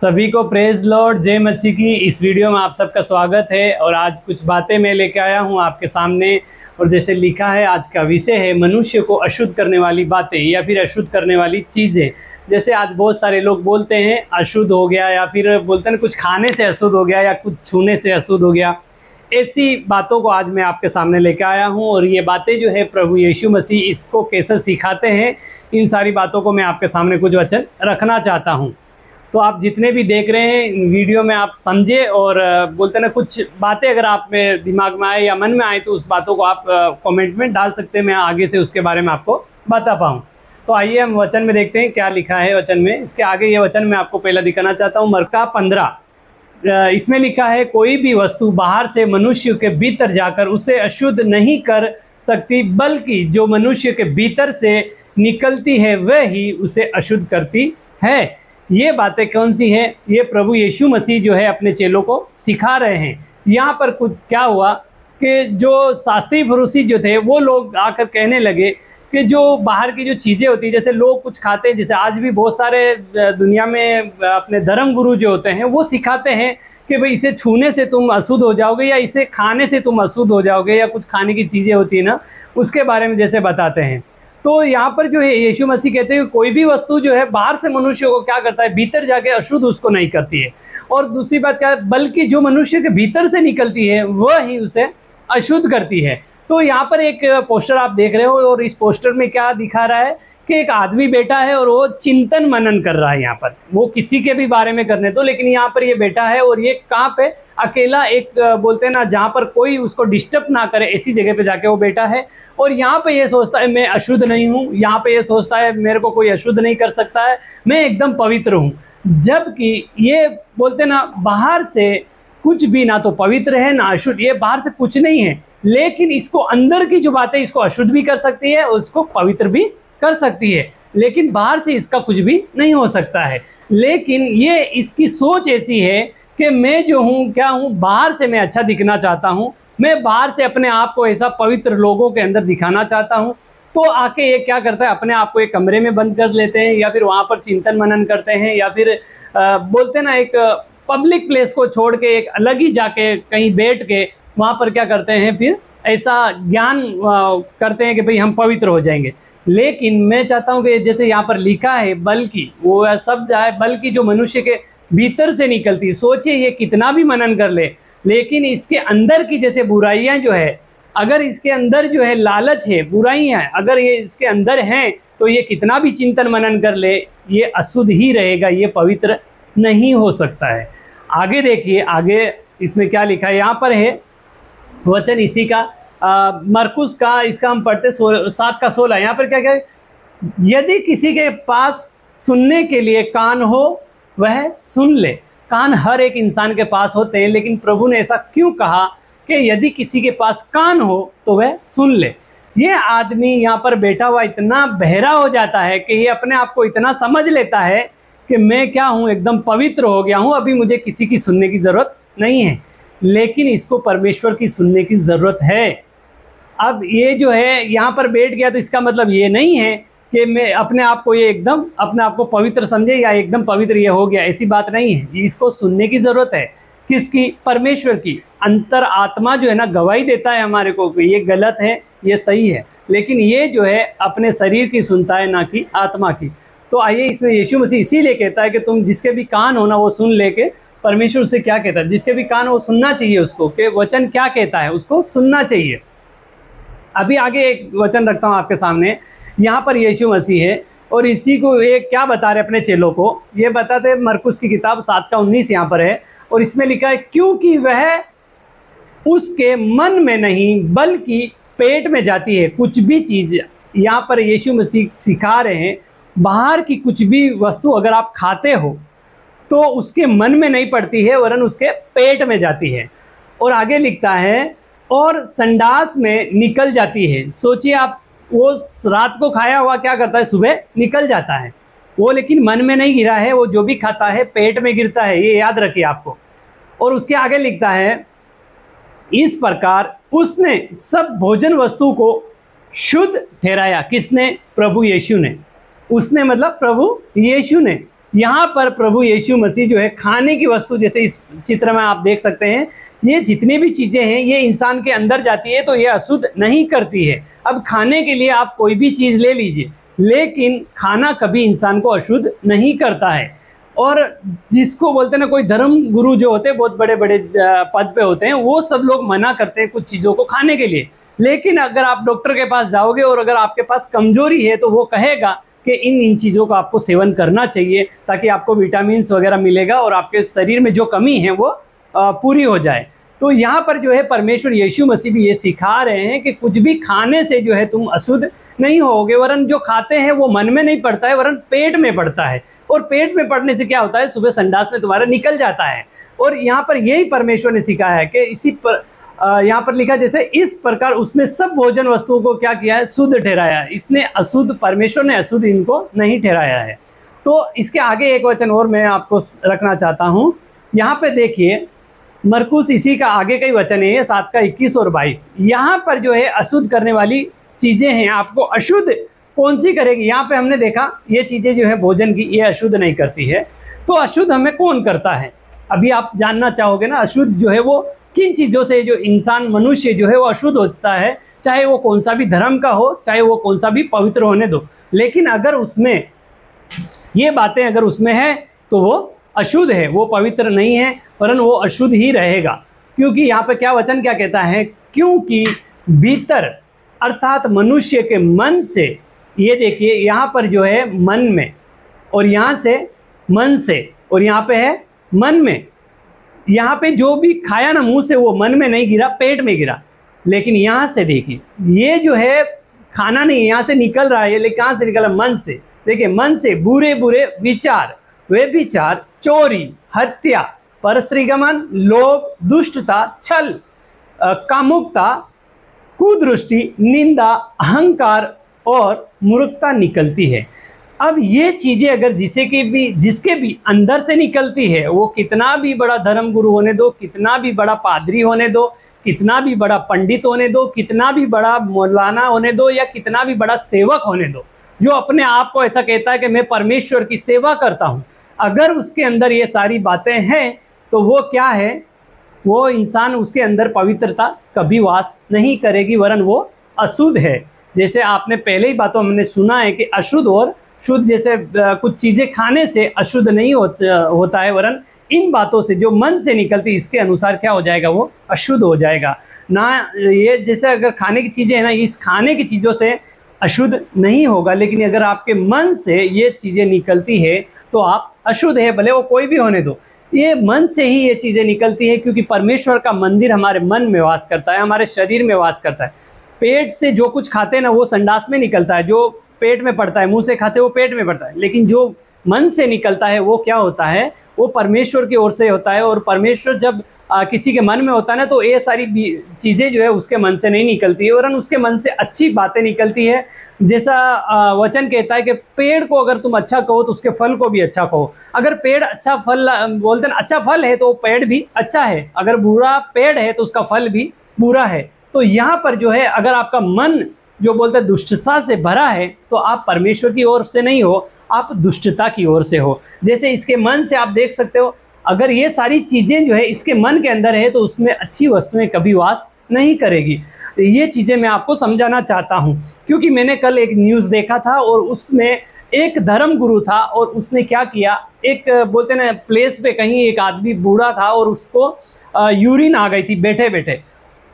सभी को praise Lord, जय मसीह की। इस वीडियो में आप सबका स्वागत है। और आज कुछ बातें मैं लेके आया हूँ आपके सामने। और जैसे लिखा है, आज का विषय है मनुष्य को अशुद्ध करने वाली बातें या फिर अशुद्ध करने वाली चीज़ें। जैसे आज बहुत सारे लोग बोलते हैं अशुद्ध हो गया, या फिर बोलते हैं कुछ खाने से अशुद्ध हो गया या कुछ छूने से अशुद्ध हो गया। ऐसी बातों को आज मैं आपके सामने लेकर आया हूँ। और ये बातें जो है प्रभु यीशु मसीह इसको कैसे सिखाते हैं, इन सारी बातों को मैं आपके सामने कुछ वचन रखना चाहता हूँ। तो आप जितने भी देख रहे हैं वीडियो में आप समझे, और बोलते हैं ना कुछ बातें अगर आप में दिमाग में आए या मन में आए तो उस बातों को आप कमेंट में डाल सकते हैं, मैं आगे से उसके बारे में आपको बता पाऊँ। तो आइए हम वचन में देखते हैं क्या लिखा है वचन में। इसके आगे ये वचन मैं आपको पहला दिखाना चाहता हूँ। मरका 15 इसमें लिखा है, कोई भी वस्तु बाहर से मनुष्य के भीतर जाकर उसे अशुद्ध नहीं कर सकती, बल्कि जो मनुष्य के भीतर से निकलती है वह ही उसे अशुद्ध करती है। ये बातें कौन सी हैं? ये प्रभु यीशु मसीह जो है अपने चेलों को सिखा रहे हैं। यहाँ पर कुछ क्या हुआ कि जो शास्त्री फरीसी जो थे वो लोग आकर कहने लगे कि जो बाहर की जो चीज़ें होती हैं, जैसे लोग कुछ खाते हैं, जैसे आज भी बहुत सारे दुनिया में अपने धर्म गुरु जो होते हैं वो सिखाते हैं कि भाई इसे छूने से तुम अशुद्ध हो जाओगे, या इसे खाने से तुम अशुद्ध हो जाओगे, या कुछ खाने की चीज़ें होती है ना उसके बारे में जैसे बताते हैं। तो यहाँ पर जो है यीशु मसीह कहते हैं कि कोई भी वस्तु जो है बाहर से मनुष्य को क्या करता है, भीतर जाके अशुद्ध उसको नहीं करती है। और दूसरी बात क्या है, बल्कि जो मनुष्य के भीतर से निकलती है वह ही उसे अशुद्ध करती है। तो यहाँ पर एक पोस्टर आप देख रहे हो, और इस पोस्टर में क्या दिखा रहा है कि एक आदमी बैठा है और वो चिंतन मनन कर रहा है। यहाँ पर वो किसी के भी बारे में करने तो, लेकिन यहाँ पर ये बैठा है और ये कहाँ पे अकेला, एक बोलते हैं ना जहाँ पर कोई उसको डिस्टर्ब ना करे ऐसी जगह पे जाके वो बैठा है। और यहाँ पे ये सोचता है मैं अशुद्ध नहीं हूँ, यहाँ पे ये सोचता है मेरे को कोई अशुद्ध नहीं कर सकता है, मैं एकदम पवित्र हूँ। जबकि ये बोलते ना बाहर से कुछ भी ना तो पवित्र है ना अशुद्ध, ये बाहर से कुछ नहीं है, लेकिन इसको अंदर की जो बातें इसको अशुद्ध भी कर सकती है और उसको पवित्र भी कर सकती है, लेकिन बाहर से इसका कुछ भी नहीं हो सकता है। लेकिन ये इसकी सोच ऐसी है कि मैं जो हूँ क्या हूँ, बाहर से मैं अच्छा दिखना चाहता हूँ, मैं बाहर से अपने आप को ऐसा पवित्र लोगों के अंदर दिखाना चाहता हूँ। तो आके ये क्या करता है, अपने आप को एक कमरे में बंद कर लेते हैं, या फिर वहाँ पर चिंतन मनन करते हैं, या फिर बोलते ना एक पब्लिक प्लेस को छोड़ के एक अलग ही जाके कहीं बैठ के वहाँ पर क्या करते हैं, फिर ऐसा ज्ञान करते हैं कि भाई हम पवित्र हो जाएंगे। लेकिन मैं चाहता हूँ कि जैसे यहाँ पर लिखा है, बल्कि वो शब्द है बल्कि जो मनुष्य के भीतर से निकलती, सोचिए ये कितना भी मनन कर ले, लेकिन इसके अंदर की जैसे बुराइयां जो है, अगर इसके अंदर जो है लालच है, बुराइयां हैं, अगर ये इसके अंदर हैं तो ये कितना भी चिंतन मनन कर ले ये अशुद्ध ही रहेगा, ये पवित्र नहीं हो सकता है। आगे देखिए, आगे इसमें क्या लिखा है, यहाँ पर है वचन इसी का मरकुस का, इसका हम पढ़ते 7 का 16। यहाँ पर क्या क्या, यदि किसी के पास सुनने के लिए कान हो वह सुन ले। कान हर एक इंसान के पास होते हैं, लेकिन प्रभु ने ऐसा क्यों कहा कि यदि किसी के पास कान हो तो वह सुन ले। ये आदमी यहाँ पर बैठा हुआ इतना बहरा हो जाता है कि ये अपने आप को इतना समझ लेता है कि मैं क्या हूँ, एकदम पवित्र हो गया हूँ, अभी मुझे किसी की सुनने की ज़रूरत नहीं है। लेकिन इसको परमेश्वर की सुनने की ज़रूरत है। अब ये जो है यहाँ पर बैठ गया तो इसका मतलब ये नहीं है कि मैं अपने आप को ये एकदम अपने आप को पवित्र समझे या एकदम पवित्र ये हो गया, ऐसी बात नहीं है। इसको सुनने की ज़रूरत है। किसकी? परमेश्वर की। अंतर आत्मा जो है ना गवाही देता है हमारे को कि ये गलत है, ये सही है, लेकिन ये जो है अपने शरीर की सुनता है, ना कि आत्मा की। तो आइए, इसमें यीशु मसीह इसीलिए कहता है कि तुम जिसके भी कान हो ना वो सुन लेके। परमेश्वर उससे क्या कहता है, जिसके भी कान हो सुनना चाहिए उसको, कि वचन क्या कहता है उसको सुनना चाहिए। अभी आगे एक वचन रखता हूँ आपके सामने। यहाँ पर यीशु मसीह है और इसी को ये क्या बता रहे अपने चेलों को, ये बताते हैं मरकुस की किताब 7 का 19 यहाँ पर है, और इसमें लिखा है, क्योंकि वह उसके मन में नहीं बल्कि पेट में जाती है। कुछ भी चीज़ यहाँ पर यीशु मसीह सिखा रहे हैं, बाहर की कुछ भी वस्तु अगर आप खाते हो तो उसके मन में नहीं पड़ती है, वरन उसके पेट में जाती है। और आगे लिखता है, और संडास में निकल जाती है। सोचिए आप, वो रात को खाया हुआ क्या करता है, सुबह निकल जाता है वो, लेकिन मन में नहीं गिरा है, वो जो भी खाता है पेट में गिरता है, ये याद रखिए आपको। और उसके आगे लिखता है, इस प्रकार उसने सब भोजन वस्तु को शुद्ध ठहराया। किसने? प्रभु यीशु ने। उसने मतलब प्रभु यीशु ने। यहाँ पर प्रभु यीशु मसीह जो है खाने की वस्तु, जैसे इस चित्र में आप देख सकते हैं, ये जितनी भी चीज़ें हैं ये इंसान के अंदर जाती है तो ये अशुद्ध नहीं करती है। अब खाने के लिए आप कोई भी चीज़ ले लीजिए, लेकिन खाना कभी इंसान को अशुद्ध नहीं करता है। और जिसको बोलते हैं ना, कोई धर्म गुरु जो होते हैं, बहुत बड़े बड़े पद पे होते हैं, वो सब लोग मना करते हैं कुछ चीज़ों को खाने के लिए। लेकिन अगर आप डॉक्टर के पास जाओगे और अगर आपके पास कमजोरी है तो वो कहेगा कि इन चीज़ों का आपको सेवन करना चाहिए ताकि आपको विटामिन वगैरह मिलेगा और आपके शरीर में जो कमी है वो पूरी हो जाए। तो यहाँ पर जो है परमेश्वर यीशु मसीह भी ये सिखा रहे हैं कि कुछ भी खाने से जो है तुम अशुद्ध नहीं होगे, वरन जो खाते हैं वो मन में नहीं पड़ता है, वरन पेट में पड़ता है। और पेट में पड़ने से क्या होता है, सुबह संडास में तुम्हारा निकल जाता है। और यहाँ पर यही परमेश्वर ने सिखाया है कि इसी पर यहाँ पर लिखा, जैसे इस प्रकार उसने सब भोजन वस्तुओं को क्या किया है, शुद्ध ठहराया है। इसने अशुद्ध, परमेश्वर ने अशुद्ध इनको नहीं ठहराया है। तो इसके आगे एक वचन और मैं आपको रखना चाहता हूँ। यहाँ पे देखिए, मरकुस इसी का आगे का ही वचन है, 7 का 21 और 22। यहाँ पर जो है अशुद्ध करने वाली चीज़ें हैं, आपको अशुद्ध कौन सी करेगी। यहाँ पे हमने देखा ये चीज़ें जो है भोजन की, ये अशुद्ध नहीं करती है। तो अशुद्ध हमें कौन करता है, अभी आप जानना चाहोगे ना। अशुद्ध जो है वो किन चीज़ों से जो इंसान, मनुष्य जो है वो अशुद्ध होता है, चाहे वो कौन सा भी धर्म का हो, चाहे वो कौन सा भी पवित्र होने दो। लेकिन अगर उसमें ये बातें अगर उसमें है तो वो अशुद्ध है, वो पवित्र नहीं है, वरन वो अशुद्ध ही रहेगा। क्योंकि यहाँ पे क्या वचन क्या कहता है, क्योंकि भीतर अर्थात मनुष्य के मन से, ये देखिए यहाँ पर जो है मन में, और यहाँ से मन से, और यहाँ पे है मन में। यहाँ पे जो भी खाया ना मुंह से वो मन में नहीं गिरा, पेट में गिरा। लेकिन यहाँ से देखिए, ये जो है खाना नहीं, यहाँ से निकल रहा है, लेकिन कहाँ से निकला, मन से। देखिए, मन से बुरे बुरे विचार, व्यभिचार, चोरी, हत्या, परस्त्रीगमन, लोभ, दुष्टता, छल, कामुकता, कुदृष्टि, निंदा, अहंकार और मूर्खता निकलती है। अब ये चीज़ें अगर जिसके भी अंदर से निकलती है, वो कितना भी बड़ा धर्म गुरु होने दो, कितना भी बड़ा पादरी होने दो, कितना भी बड़ा पंडित होने दो, कितना भी बड़ा मौलाना होने दो, या कितना भी बड़ा सेवक होने दो, जो अपने आप को ऐसा कहता है कि मैं परमेश्वर की सेवा करता हूँ, अगर उसके अंदर ये सारी बातें हैं तो वो क्या है, वो इंसान, उसके अंदर पवित्रता कभी वास नहीं करेगी, वरन वो अशुद्ध है। जैसे आपने पहले ही बातों हमने सुना है कि अशुद्ध और शुद्ध, जैसे कुछ चीज़ें खाने से अशुद्ध नहीं होता है, वरन इन बातों से जो मन से निकलती, इसके अनुसार क्या हो जाएगा, वो अशुद्ध हो जाएगा ना। ये जैसे अगर खाने की चीज़ें हैं ना, इस खाने की चीज़ों से अशुद्ध नहीं होगा, लेकिन अगर आपके मन से ये चीज़ें निकलती है तो आप अशुद्ध है, भले वो कोई भी होने दो। ये मन से ही ये चीज़ें निकलती है, क्योंकि परमेश्वर का मंदिर हमारे मन में वास करता है, हमारे शरीर में वास करता है। पेट से जो कुछ खाते हैं ना, वो संडास में निकलता है, जो पेट में पड़ता है, मुंह से खाते वो पेट में पड़ता है। लेकिन जो मन से निकलता है वो क्या होता है, वो परमेश्वर की ओर से होता है। और परमेश्वर जब किसी के मन में होता है ना, तो ये सारी चीज़ें जो है उसके मन से नहीं निकलती है, वरन उसके मन से अच्छी बातें निकलती है। जैसा वचन कहता है कि पेड़ को अगर तुम अच्छा कहो तो उसके फल को भी अच्छा कहो। अगर पेड़ अच्छा फल, बोलते हैं अच्छा फल है तो पेड़ भी अच्छा है, अगर बुरा पेड़ है तो उसका फल भी बुरा है। तो यहाँ पर जो है, अगर आपका मन जो बोलते हैं दुष्टता से भरा है, तो आप परमेश्वर की ओर से नहीं हो, आप दुष्टता की ओर से हो। जैसे इसके मन से आप देख सकते हो, अगर ये सारी चीज़ें जो है इसके मन के अंदर है तो उसमें अच्छी वस्तुएं कभी वास नहीं करेगी। ये चीज़ें मैं आपको समझाना चाहता हूँ, क्योंकि मैंने कल एक न्यूज़ देखा था और उसमें एक धर्म गुरु था और उसने क्या किया, एक बोलते ना प्लेस पे कहीं एक आदमी बूढ़ा था और उसको यूरिन आ गई थी बैठे बैठे।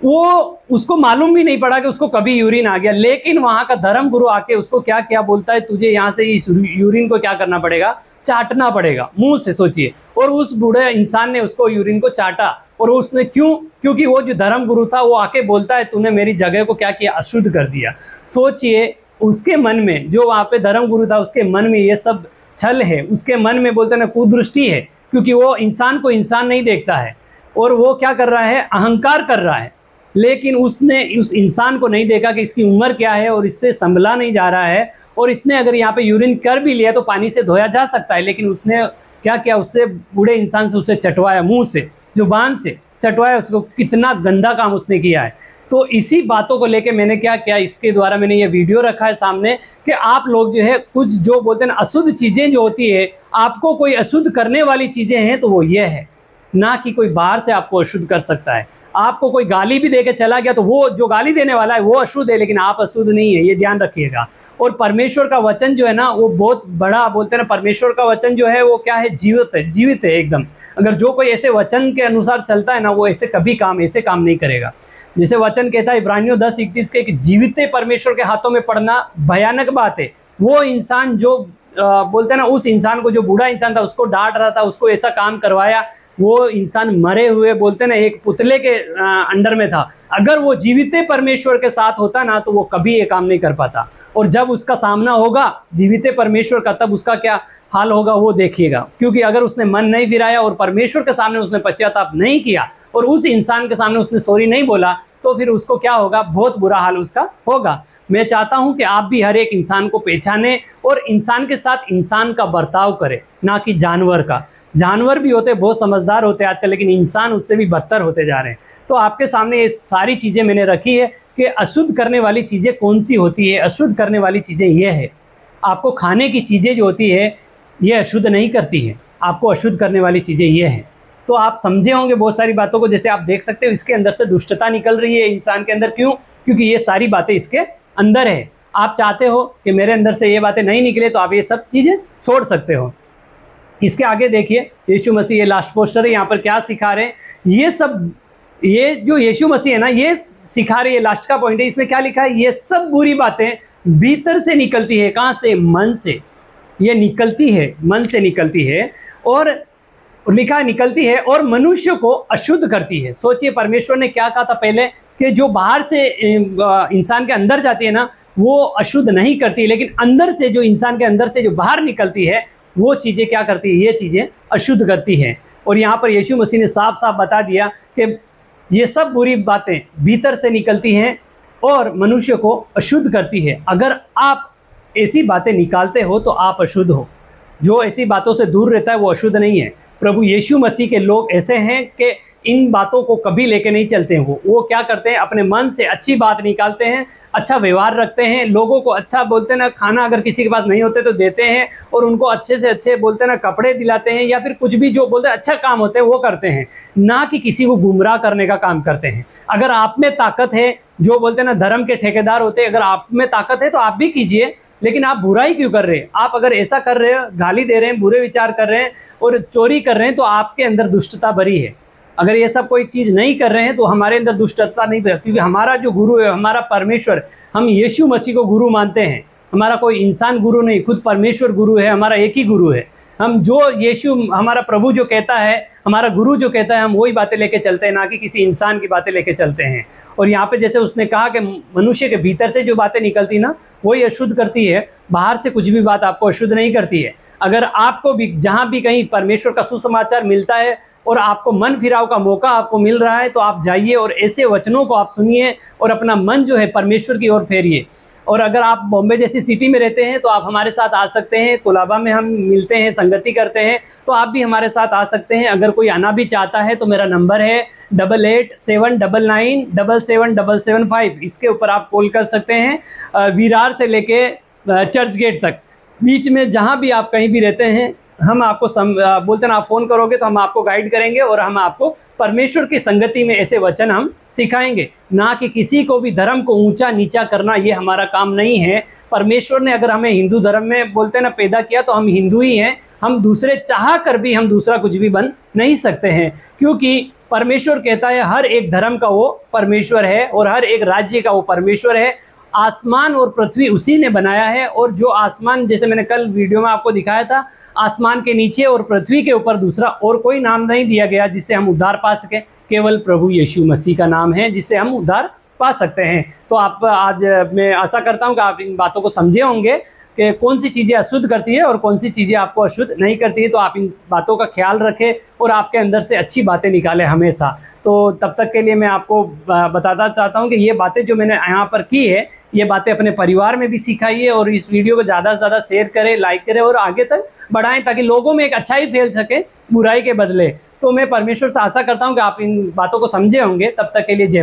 वो उसको मालूम भी नहीं पड़ा कि उसको कभी यूरिन आ गया, लेकिन वहाँ का धर्म गुरु आके उसको क्या क्या बोलता है, तुझे यहाँ से इस यूरिन को क्या करना पड़ेगा, चाटना पड़ेगा मुंह से, सोचिए। और उस बूढ़े इंसान ने उसको यूरिन को चाटा, और उसने क्योंकि वो जो धर्म गुरु था वो आके बोलता है तूने मेरी जगह को क्या किया, अशुद्ध कर दिया। सोचिए, उसके मन में, जो वहाँ पे धर्म गुरु था उसके मन में ये सब छल है, उसके मन में बोलते ना कुदृष्टि है, क्योंकि वो इंसान को इंसान नहीं देखता है और वो क्या कर रहा है, अहंकार कर रहा है। लेकिन उसने उस इंसान को नहीं देखा कि इसकी उम्र क्या है और इससे संभला नहीं जा रहा है, और इसने अगर यहाँ पे यूरिन कर भी लिया तो पानी से धोया जा सकता है, लेकिन उसने क्या किया, उससे बूढ़े इंसान से उसे चटवाया, मुंह से, जुबान से चटवाया उसको। कितना गंदा काम उसने किया है। तो इसी बातों को लेके मैंने क्या किया, इसके द्वारा मैंने ये वीडियो रखा है सामने कि आप लोग जो है कुछ जो बोलते हैं ना अशुद्ध चीज़ें जो होती है, आपको कोई अशुद्ध करने वाली चीज़ें हैं तो वो ये है, ना कि कोई बाहर से आपको अशुद्ध कर सकता है। आपको कोई गाली भी दे के चला गया तो वो जो गाली देने वाला है वो अशुद्ध है, लेकिन आप अशुद्ध नहीं है, ये ध्यान रखिएगा। और परमेश्वर का वचन जो है ना वो बहुत बड़ा, बोलते हैं ना परमेश्वर का वचन जो है वो क्या है, जीवित है एकदम। अगर जो कोई ऐसे वचन के अनुसार चलता है ना, वो ऐसे कभी ऐसे काम नहीं करेगा। जैसे वचन कहता है इब्रानियों 10:31 के कि जीवित परमेश्वर के हाथों में पड़ना भयानक बात है। वो इंसान जो बोलते हैं ना, उस इंसान को, जो बूढ़ा इंसान था उसको डांट रहा था, उसको ऐसा काम करवाया, वो इंसान मरे हुए बोलते हैं ना एक पुतले के अंडर में था। अगर वो जीवित परमेश्वर के साथ होता ना तो वो कभी ये काम नहीं कर पाता। और जब उसका सामना होगा जीवित परमेश्वर का, तब उसका क्या हाल होगा वो देखिएगा। क्योंकि अगर उसने मन नहीं फिराया और परमेश्वर के सामने उसने पश्चाताप नहीं किया और उस इंसान के सामने उसने सॉरी नहीं बोला, तो फिर उसको क्या होगा, बहुत बुरा हाल उसका होगा। मैं चाहता हूं कि आप भी हर एक इंसान को पहचाने और इंसान के साथ इंसान का बर्ताव करें, ना कि जानवर का। जानवर भी होते बहुत समझदार होते हैं आजकल, लेकिन इंसान उससे भी बदतर होते जा रहे हैं। तो आपके सामने ये सारी चीज़ें मैंने रखी है कि अशुद्ध करने वाली चीज़ें कौन सी होती है। अशुद्ध करने वाली चीज़ें ये है, आपको खाने की चीज़ें जो होती है ये अशुद्ध नहीं करती है, आपको अशुद्ध करने वाली चीज़ें ये हैं। तो आप समझे होंगे बहुत सारी बातों को। जैसे आप देख सकते हो इसके अंदर से दुष्टता निकल रही है इंसान के अंदर। क्यों? क्योंकि ये सारी बातें इसके अंदर है। आप चाहते हो कि मेरे अंदर से ये बातें नहीं निकले, तो आप ये सब चीज़ें छोड़ सकते हो। इसके आगे देखिए, यीशु मसीह, ये लास्ट पोस्टर है, यहाँ पर क्या सिखा रहे हैं ये सब। ये जो यीशु मसीह है ना, ये सिखा रहे हैं, लास्ट का पॉइंट है। इसमें क्या लिखा है, ये सब बुरी बातें भीतर से निकलती है। कहाँ से? मन से। ये निकलती है, मन से निकलती है। और लिखा निकलती है और मनुष्य को अशुद्ध करती है। सोचिए परमेश्वर ने क्या कहा था पहले, कि जो बाहर से इंसान के अंदर जाती है ना वो अशुद्ध नहीं करती, लेकिन अंदर से, जो इंसान के अंदर से जो बाहर निकलती है, वो चीज़ें क्या करती है, ये चीज़ें अशुद्ध करती हैं। और यहाँ पर यीशु मसीह ने साफ साफ बता दिया कि ये सब बुरी बातें भीतर से निकलती हैं और मनुष्य को अशुद्ध करती है। अगर आप ऐसी बातें निकालते हो तो आप अशुद्ध हो। जो ऐसी बातों से दूर रहता है वो अशुद्ध नहीं है। प्रभु यीशु मसीह के लोग ऐसे हैं कि इन बातों को कभी लेके नहीं चलते हैं। वो क्या करते हैं, अपने मन से अच्छी बात निकालते हैं, अच्छा व्यवहार रखते हैं, लोगों को अच्छा बोलते हैं ना, खाना अगर किसी के पास नहीं होते तो देते हैं, और उनको अच्छे से अच्छे बोलते हैं ना कपड़े दिलाते हैं, या फिर कुछ भी जो बोलते हैं अच्छा काम होते हैं वो करते हैं, ना कि किसी को गुमराह करने का काम करते हैं। अगर आप में ताकत है, जो बोलते हैं ना धर्म के ठेकेदार होते हैं, अगर आप में ताकत है तो आप भी कीजिए, लेकिन आप बुराई क्यों कर रहे हैं? आप अगर ऐसा कर रहे हो, गाली दे रहे हैं, बुरे विचार कर रहे हैं और चोरी कर रहे हैं, तो आपके अंदर दुष्टता भरी है। अगर ये सब कोई चीज़ नहीं कर रहे हैं तो हमारे अंदर दुष्टता नहीं भरी, क्योंकि हमारा जो गुरु है, हमारा परमेश्वर, हम यीशु मसीह को गुरु मानते हैं। हमारा कोई इंसान गुरु नहीं, खुद परमेश्वर गुरु है, हमारा एक ही गुरु है। हम जो यीशु, हमारा प्रभु जो कहता है, हमारा गुरु जो कहता है, हम वही बातें लेके चलते हैं, ना कि किसी इंसान की बातें लेके चलते हैं। और यहाँ पे जैसे उसने कहा कि मनुष्य के भीतर से जो बातें निकलती ना वही अशुद्ध करती है, बाहर से कुछ भी बात आपको अशुद्ध नहीं करती है। अगर आपको भी जहाँ भी कहीं परमेश्वर का सुसमाचार मिलता है और आपको मन फिराव का मौका आपको मिल रहा है, तो आप जाइए और ऐसे वचनों को आप सुनिए और अपना मन जो है परमेश्वर की ओर फेरिए। और अगर आप बॉम्बे जैसी सिटी में रहते हैं तो आप हमारे साथ आ सकते हैं। कोलाबा में हम मिलते हैं, संगति करते हैं, तो आप भी हमारे साथ आ सकते हैं। अगर कोई आना भी चाहता है तो मेरा नंबर है 8879977775। इसके ऊपर आप कॉल कर सकते हैं। विरार से लेके चर्च गेट तक, बीच में जहाँ भी आप कहीं भी रहते हैं, हम आपको बोलते ना, आप फ़ोन करोगे तो हम आपको गाइड करेंगे और हम आपको परमेश्वर की संगति में ऐसे वचन हम सिखाएंगे। ना कि किसी को भी धर्म को ऊंचा नीचा करना, ये हमारा काम नहीं है। परमेश्वर ने अगर हमें हिंदू धर्म में बोलते ना पैदा किया तो हम हिंदू ही हैं। हम दूसरे चाह कर भी हम दूसरा कुछ भी बन नहीं सकते हैं, क्योंकि परमेश्वर कहता है हर एक धर्म का वो परमेश्वर है और हर एक राज्य का वो परमेश्वर है। आसमान और पृथ्वी उसी ने बनाया है, और जो आसमान, जैसे मैंने कल वीडियो में आपको दिखाया था, आसमान के नीचे और पृथ्वी के ऊपर दूसरा और कोई नाम नहीं दिया गया जिससे हम उद्धार पा सके। केवल प्रभु यीशु मसीह का नाम है जिससे हम उद्धार पा सकते हैं। तो आप आज मैं आशा करता हूं कि आप इन बातों को समझे होंगे कि कौन सी चीज़ें अशुद्ध करती है और कौन सी चीज़ें आपको अशुद्ध नहीं करती है। तो आप इन बातों का ख्याल रखें और आपके अंदर से अच्छी बातें निकालें हमेशा। तो तब तक के लिए मैं आपको बताना चाहता हूँ कि ये बातें जो मैंने यहाँ पर की है, ये बातें अपने परिवार में भी सिखाइए और इस वीडियो को ज़्यादा से ज़्यादा शेयर करें, लाइक करें और आगे तक बढ़ाएं, ताकि लोगों में एक अच्छाई फैल सके बुराई के बदले। तो मैं परमेश्वर से आशा करता हूँ कि आप इन बातों को समझे होंगे। तब तक के लिए जय।